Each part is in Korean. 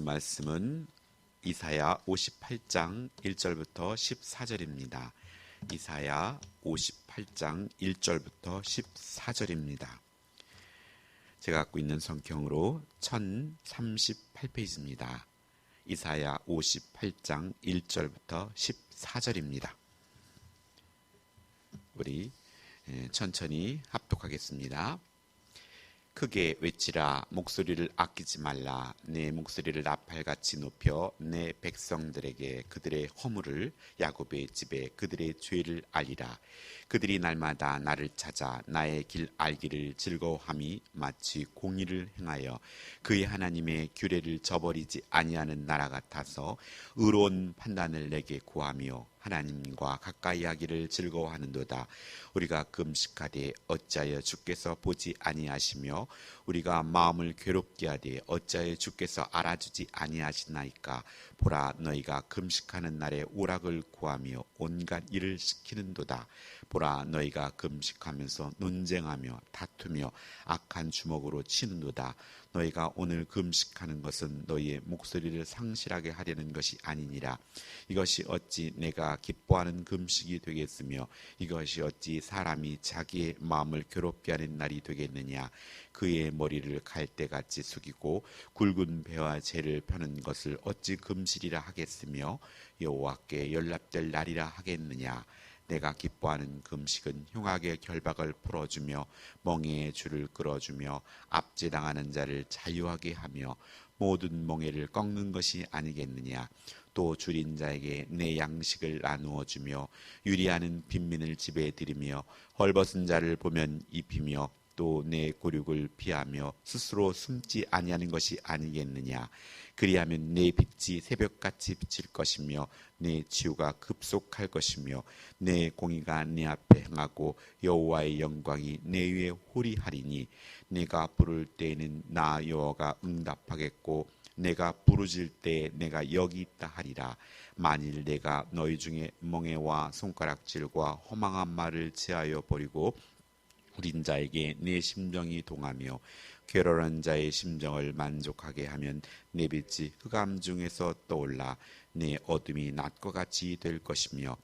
말씀은 이사야 58장 1절부터 14절입니다. 이사야 58장 1절부터 14절입니다. 제가 갖고 있는 성경으로 1038페이지입니다. 이사야 58장 1절부터 14절입니다. 우리 천천히 합독하겠습니다. 크게 외치라. 목소리를 아끼지 말라. 내 목소리를 나팔같이 높여 내 백성들에게 그들의 허물을, 야곱의 집에 그들의 죄를 알리라. 그들이 날마다 나를 찾아 나의 길 알기를 즐거워함이 마치 공의를 행하여 그의 하나님의 규례를 저버리지 아니하는 나라 같아서 의로운 판단을 내게 구하며 하나님과 가까이 하기를 즐거워하는도다. 우리가 금식하되 어찌하여 주께서 보지 아니하시며 우리가 마음을 괴롭게 하되 어찌하여 주께서 알아주지 아니하시나이까. 보라, 너희가 금식하는 날에 오락을 구하며 온갖 일을 시키는도다. 보라, 너희가 금식하면서 논쟁하며 다투며 악한 주먹으로 치는도다. 너희가 오늘 금식하는 것은 너희의 목소리를 상실하게 하려는 것이 아니니라. 이것이 어찌 내가 기뻐하는 금식이 되겠으며 이것이 어찌 사람이 자기의 마음을 괴롭게 하는 날이 되겠느냐. 그의 머리를 갈대같이 숙이고 굵은 배와 재를 펴는 것을 어찌 금실이라 하겠으며 여호와께 연락될 날이라 하겠느냐. 내가 기뻐하는 금식은 흉악의 결박을 풀어주며 멍에의 줄을 끌어주며 압제당하는 자를 자유하게 하며 모든 멍에를 꺾는 것이 아니겠느냐. 또 줄인 자에게 내 양식을 나누어 주며 유리하는 빈민을 집에 들이며 헐벗은 자를 보면 입히며 또 내 곤욕을 피하며 스스로 숨지 아니하는 것이 아니겠느냐. 그리하면 내 빛이 새벽같이 비칠 것이며 내 치유가 급속할 것이며 내 공의가 내 앞에 행하고 여호와의 영광이 내 위에 호리하리니 내가 부를 때에는 나 여호와가 응답하겠고 내가 부르짖을 때 내가 여기 있다 하리라. 만일 내가 너희 중에 멍에와 손가락질과 허망한 말을 제하여 버리고 우린 자에게 내 심정이 동하며 괴로운 자의 심정을 만족하게 하면 내 빛이 흑암 중에서 떠올라 내 어둠이 낮과 같이 될 것이며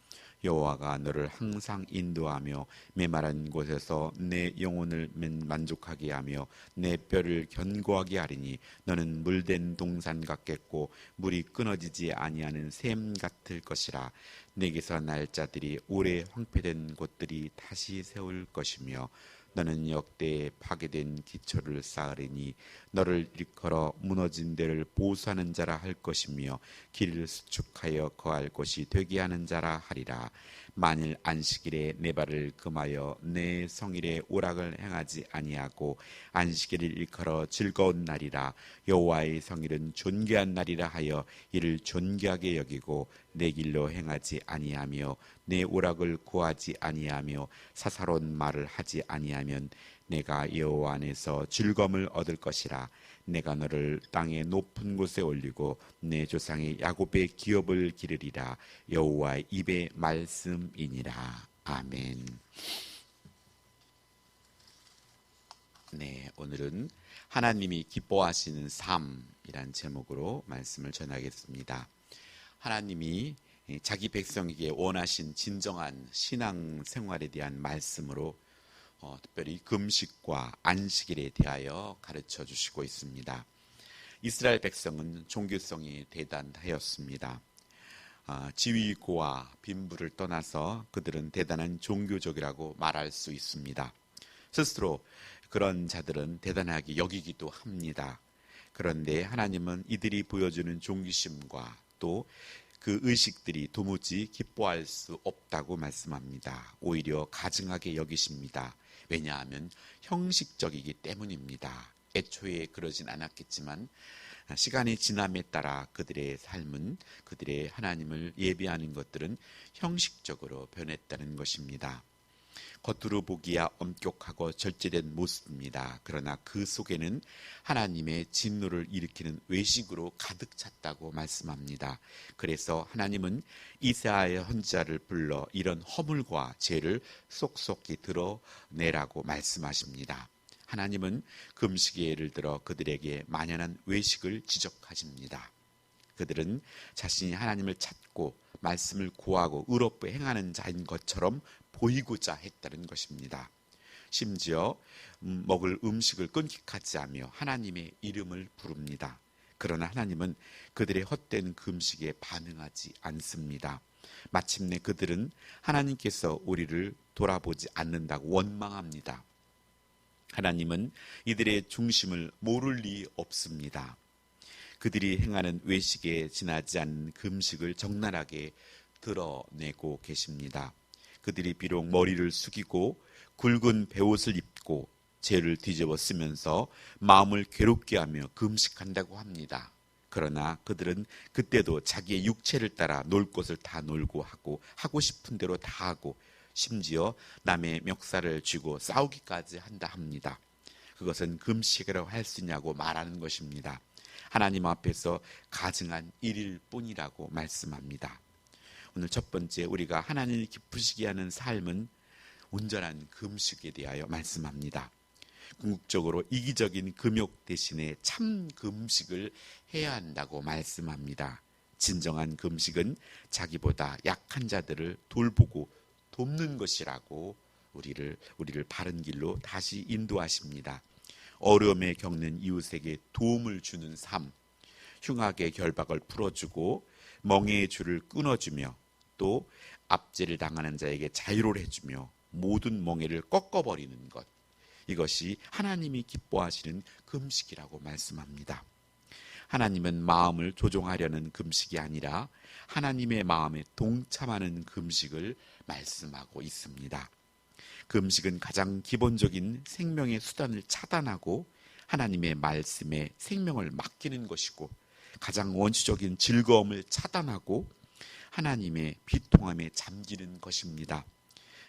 여호와가 너를 항상 인도하며 메마른 곳에서 내 영혼을 만족하게 하며 내 뼈를 견고하게 하리니 너는 물된 동산 같겠고 물이 끊어지지 아니하는 샘 같을 것이라. 내게서 날 자들이 오래 황폐된 곳들이 다시 세울 것이며 너는 역대에 파괴된 기초를 쌓으리니 너를 일컬어 무너진 데를 보수하는 자라 할 것이며 길을 수축하여 거할 곳이 되게 하는 자라 하리라. 만일 안식일에 내 발을 금하여 내 성일에 오락을 행하지 아니하고 안식일을 일컬어 즐거운 날이라. 여호와의 성일은 존귀한 날이라 하여 이를 존귀하게 여기고 내 길로 행하지 아니하며 내 오락을 구하지 아니하며 사사로운 말을 하지 아니하면 내가 여호와 안에서 즐거움을 얻을 것이라. 내가 너를 땅의 높은 곳에 올리고 내 조상의 야곱의 기업을 기르리라. 여호와의 입의 말씀이니라. 아멘. 네, 오늘은 하나님이 기뻐하시는 삶이란 제목으로 말씀을 전하겠습니다. 하나님이 자기 백성에게 원하신 진정한 신앙 생활에 대한 말씀으로 특별히 금식과 안식일에 대하여 가르쳐 주시고 있습니다. 이스라엘 백성은 종교성이 대단하였습니다. 지위고와 빈부를 떠나서 그들은 대단한 종교적이라고 말할 수 있습니다. 스스로 그런 자들은 대단하게 여기기도 합니다. 그런데 하나님은 이들이 보여주는 존귀심과 또 그 의식들이 도무지 기뻐할 수 없다고 말씀합니다. 오히려 가증하게 여기십니다. 왜냐하면 형식적이기 때문입니다. 애초에 그러진 않았겠지만 시간이 지남에 따라 그들의 삶은, 그들의 하나님을 예배하는 것들은 형식적으로 변했다는 것입니다. 겉으로 보기야 엄격하고 절제된 모습입니다. 그러나 그 속에는 하나님의 진노를 일으키는 외식으로 가득 찼다고 말씀합니다. 그래서 하나님은 이사야의 헌자를 불러 이런 허물과 죄를 속속히 드러내라고 말씀하십니다. 하나님은 금식의 예를 들어 그들에게 만연한 외식을 지적하십니다. 그들은 자신이 하나님을 찾고 말씀을 구하고 의롭게 행하는 자인 것처럼 보이고자 했다는 것입니다. 심지어 먹을 음식을 끊기하지 하며 하나님의 이름을 부릅니다. 그러나 하나님은 그들의 헛된 금식에 반응하지 않습니다. 마침내 그들은 하나님께서 우리를 돌아보지 않는다고 원망합니다. 하나님은 이들의 중심을 모를 리 없습니다. 그들이 행하는 외식에 지나지 않는 금식을 적나라하게 드러내고 계십니다. 그들이 비록 머리를 숙이고 굵은 베옷을 입고 죄를 뒤집어 쓰면서 마음을 괴롭게 하며 금식한다고 합니다. 그러나 그들은 그때도 자기의 육체를 따라 놀 것을 다 놀고 하고 싶은 대로 다 하고 심지어 남의 멱살을 쥐고 싸우기까지 한다 합니다. 그것은 금식이라고 할 수 있냐고 말하는 것입니다. 하나님 앞에서 가증한 일일 뿐이라고 말씀합니다. 오늘 첫 번째, 우리가 하나님을 기쁘시게 하는 삶은 온전한 금식에 대하여 말씀합니다. 궁극적으로 이기적인 금욕 대신에 참 금식을 해야 한다고 말씀합니다. 진정한 금식은 자기보다 약한 자들을 돌보고 돕는 것이라고 우리를 바른 길로 다시 인도하십니다. 어려움에 겪는 이웃에게 도움을 주는 삶, 흉악의 결박을 풀어주고 멍에의 줄을 끊어주며 또 압제를 당하는 자에게 자유를 해주며 모든 멍에를 꺾어버리는 것, 이것이 하나님이 기뻐하시는 금식이라고 말씀합니다. 하나님은 마음을 조종하려는 금식이 아니라 하나님의 마음에 동참하는 금식을 말씀하고 있습니다. 금식은 가장 기본적인 생명의 수단을 차단하고 하나님의 말씀에 생명을 맡기는 것이고, 가장 원초적인 즐거움을 차단하고 하나님의 비통함에 잠기는 것입니다.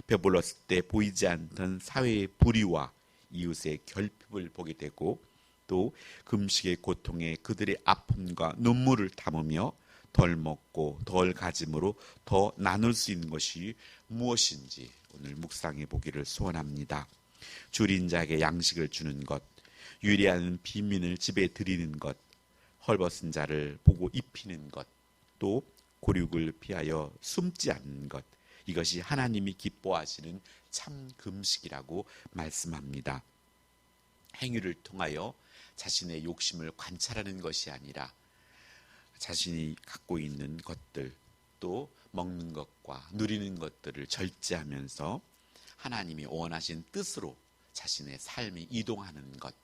배불렀을 때 보이지 않던 사회의 불의와 이웃의 결핍을 보게 되고, 또 금식의 고통에 그들의 아픔과 눈물을 담으며 덜 먹고 덜 가짐으로 더 나눌 수 있는 것이 무엇인지 오늘 묵상해 보기를 소원합니다. 줄인 자에게 양식을 주는 것, 유리한 빈민을 집에 들이는 것, 헐벗은 자를 보고 입히는 것, 또 고륙을 피하여 숨지 않는 것, 이것이 하나님이 기뻐하시는 참 금식이라고 말씀합니다. 행위를 통하여 자신의 욕심을 관찰하는 것이 아니라 자신이 갖고 있는 것들, 또 먹는 것과 누리는 것들을 절제하면서 하나님이 원하신 뜻으로 자신의 삶이 이동하는 것,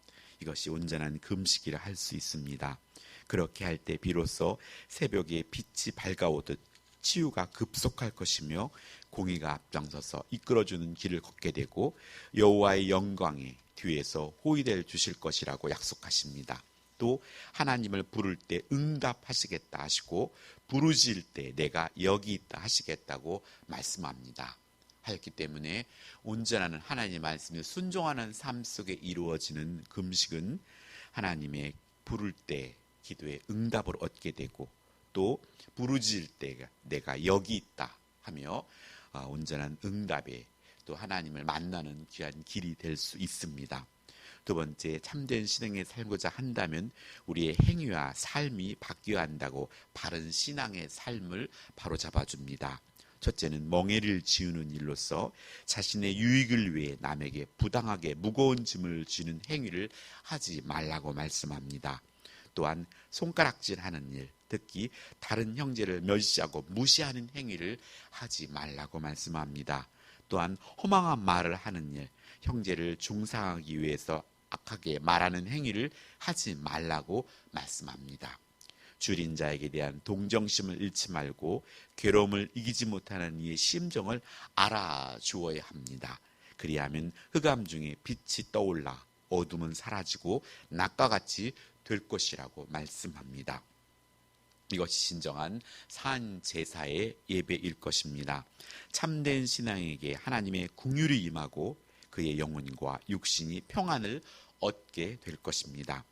이것이 온전한 금식이라 할 수 있습니다. 그렇게 할 때 비로소 새벽에 빛이 밝아오듯 치유가 급속할 것이며 공의가 앞장서서 이끌어주는 길을 걷게 되고 여호와의 영광에 뒤에서 호위될 주실 것이라고 약속하십니다. 또 하나님을 부를 때 응답하시겠다 하시고 부르실 때 내가 여기 있다 하시겠다고 말씀합니다. 하였기 때문에 온전한 하나님의 말씀에 순종하는 삶 속에 이루어지는 금식은 하나님의 부를 때 기도에 응답을 얻게 되고, 또 부르실 때 내가 여기 있다 하며 온전한 응답에 또 하나님을 만나는 귀한 길이 될 수 있습니다. 두 번째, 참된 신앙에 살고자 한다면 우리의 행위와 삶이 바뀌어야 한다고 바른 신앙의 삶을 바로잡아 줍니다. 첫째는 멍에를 지우는 일로서 자신의 유익을 위해 남에게 부당하게 무거운 짐을 지는 행위를 하지 말라고 말씀합니다. 또한 손가락질하는 일, 특히 다른 형제를 멸시하고 무시하는 행위를 하지 말라고 말씀합니다. 또한 허망한 말을 하는 일, 형제를 중상하기 위해서 악하게 말하는 행위를 하지 말라고 말씀합니다. 줄인 자에게 대한 동정심을 잃지 말고 괴로움을 이기지 못하는 이의 심정을 알아주어야 합니다. 그리하면 흑암 중에 빛이 떠올라 어둠은 사라지고 낮과 같이 될 것이라고 말씀합니다. 이것이 진정한 산 제사의 예배일 것입니다. 참된 신앙에게 하나님의 긍휼이 임하고 그의 영혼과 육신이 평안을 얻게 될 것입니다.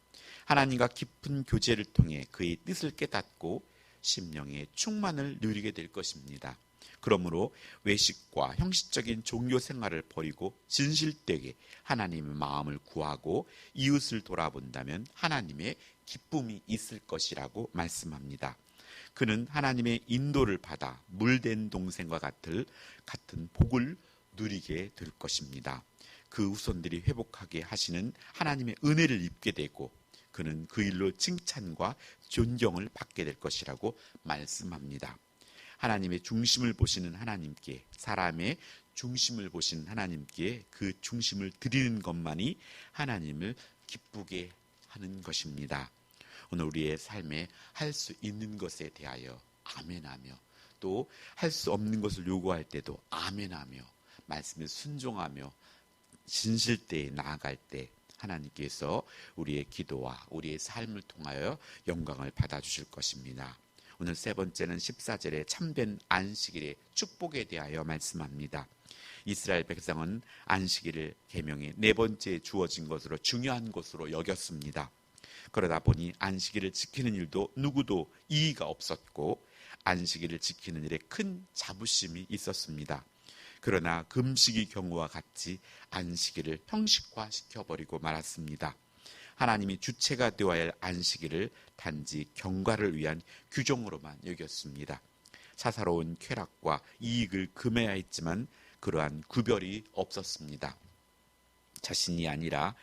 하나님과 깊은 교제를 통해 그의 뜻을 깨닫고 심령의 충만을 누리게 될 것입니다. 그러므로 외식과 형식적인 종교 생활을 버리고 진실되게 하나님의 마음을 구하고 이웃을 돌아본다면 하나님의 기쁨이 있을 것이라고 말씀합니다. 그는 하나님의 인도를 받아 물된 동생과 같은 복을 누리게 될 것입니다. 그 후손들이 회복하게 하시는 하나님의 은혜를 입게 되고 그는 그 일로 칭찬과 존경을 받게 될 것이라고 말씀합니다. 하나님의 중심을 보시는 하나님께, 사람의 중심을 보시는 하나님께 그 중심을 드리는 것만이 하나님을 기쁘게 하는 것입니다. 오늘 우리의 삶에 할 수 있는 것에 대하여 아멘하며 또 할 수 없는 것을 요구할 때도 아멘하며 말씀에 순종하며 진실되에 나아갈 때 하나님께서 우리의 기도와 우리의 삶을 통하여 영광을 받아주실 것입니다. 오늘 세 번째는 14절에 참된 안식일의 축복에 대하여 말씀합니다. 이스라엘 백성은 안식일을 계명의 네 번째 주어진 것으로 중요한 것으로 여겼습니다. 그러다 보니 안식일을 지키는 일도 누구도 이의가 없었고 안식일을 지키는 일에 큰 자부심이 있었습니다. 그러나 금식의 경우와 같이 안식일을 형식화시켜버리고 말았습니다. 하나님이 주체가 되어야 할 안식일을 단지 경과를 위한 규정으로만 여겼습니다. 사사로운 쾌락과 이익을 금해야 했지만 그러한 구별이 없었습니다. 자신이 아니라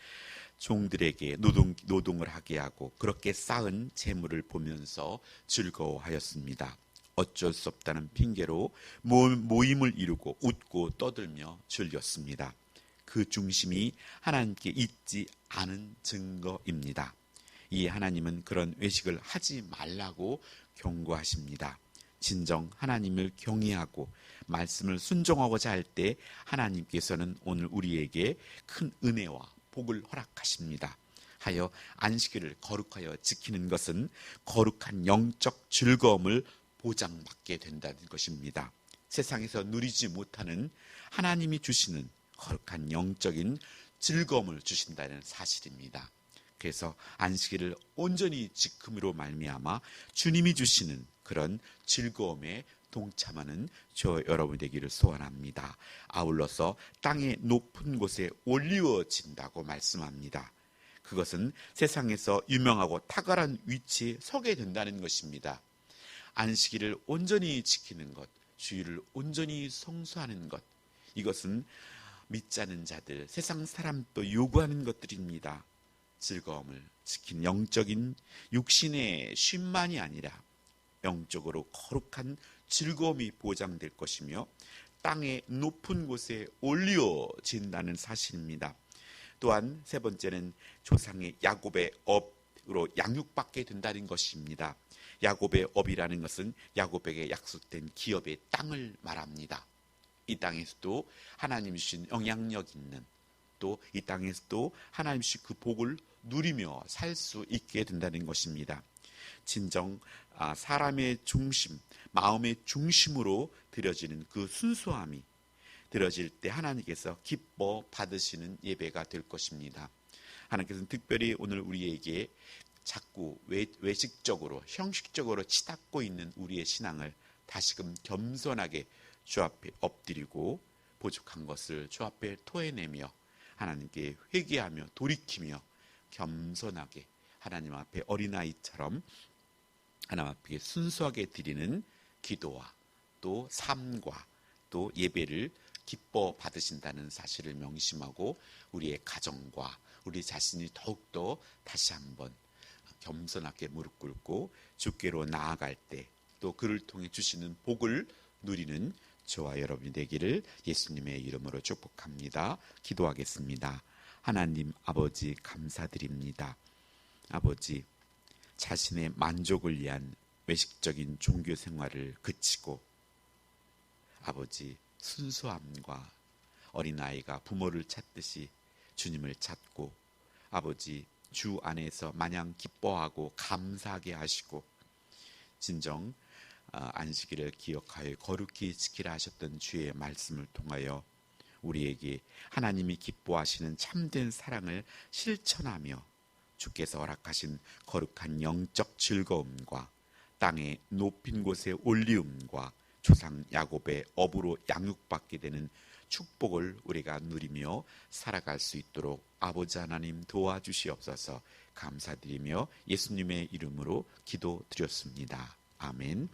종들에게 노동을 하게 하고 그렇게 쌓은 재물을 보면서 즐거워하였습니다. 어쩔 수 없다는 핑계로 모임을 이루고 웃고 떠들며 즐겼습니다. 그 중심이 하나님께 있지 않은 증거입니다. 이 하나님은 그런 외식을 하지 말라고 경고하십니다. 진정 하나님을 경외하고 말씀을 순종하고자 할 때 하나님께서는 오늘 우리에게 큰 은혜와 복을 허락하십니다. 하여 안식일을 거룩하여 지키는 것은 거룩한 영적 즐거움을 보장받게 된다는 것입니다. 세상에서 누리지 못하는 하나님이 주시는 거룩한 영적인 즐거움을 주신다는 사실입니다. 그래서 안식일을 온전히 지킴으로 말미암아 주님이 주시는 그런 즐거움에 동참하는 저 여러분 되기를 소원합니다. 아울러서 땅의 높은 곳에 올리워진다고 말씀합니다. 그것은 세상에서 유명하고 탁월한 위치에 서게 된다는 것입니다. 안식일을 온전히 지키는 것, 주일을 온전히 성수하는 것, 이것은 믿지 않는 자들, 세상 사람도 요구하는 것들입니다. 즐거움을 지킨 영적인 육신의 쉼만이 아니라 영적으로 거룩한 즐거움이 보장될 것이며 땅의 높은 곳에 올려진다는 사실입니다. 또한 세 번째는 조상의 야곱의 업으로 양육받게 된다는 것입니다. 야곱의 업이라는 것은 야곱에게 약속된 기업의 땅을 말합니다. 이 땅에서도 하나님 주신 영향력 있는 또 이 땅에서도 하나님 주신 그 복을 누리며 살 수 있게 된다는 것입니다. 진정 사람의 중심, 마음의 중심으로 드려지는 그 순수함이 드려질 때 하나님께서 기뻐 받으시는 예배가 될 것입니다. 하나님께서는 특별히 오늘 우리에게 자꾸 외식적으로 형식적으로 치닫고 있는 우리의 신앙을 다시금 겸손하게 주 앞에 엎드리고 부족한 것을 주 앞에 토해내며 하나님께 회개하며 돌이키며 겸손하게 하나님 앞에 어린아이처럼 하나님 앞에 순수하게 드리는 기도와 또 삶과 또 예배를 기뻐 받으신다는 사실을 명심하고 우리의 가정과 우리 자신이 더욱더 다시 한번 겸손하게 무릎 꿇고 주께로 나아갈 때 또 그를 통해 주시는 복을 누리는 저와 여러분이 되기를 예수님의 이름으로 축복합니다. 기도하겠습니다. 하나님 아버지 감사드립니다. 아버지 자신의 만족을 위한 외식적인 종교 생활을 그치고 아버지 순수함과 어린아이가 부모를 찾듯이 주님을 찾고 아버지 주 안에서 마냥 기뻐하고 감사하게 하시고 진정 안식일을 기억하여 거룩히 지키라 하셨던 주의 말씀을 통하여 우리에게 하나님이 기뻐하시는 참된 사랑을 실천하며 주께서 허락하신 거룩한 영적 즐거움과 땅의 높은 곳의 올리움과 조상 야곱의 업으로 양육받게 되는 축복을 우리가 누리며 살아갈 수 있도록 아버지 하나님 도와주시옵소서. 감사드리며 예수님의 이름으로 기도드렸습니다. 아멘.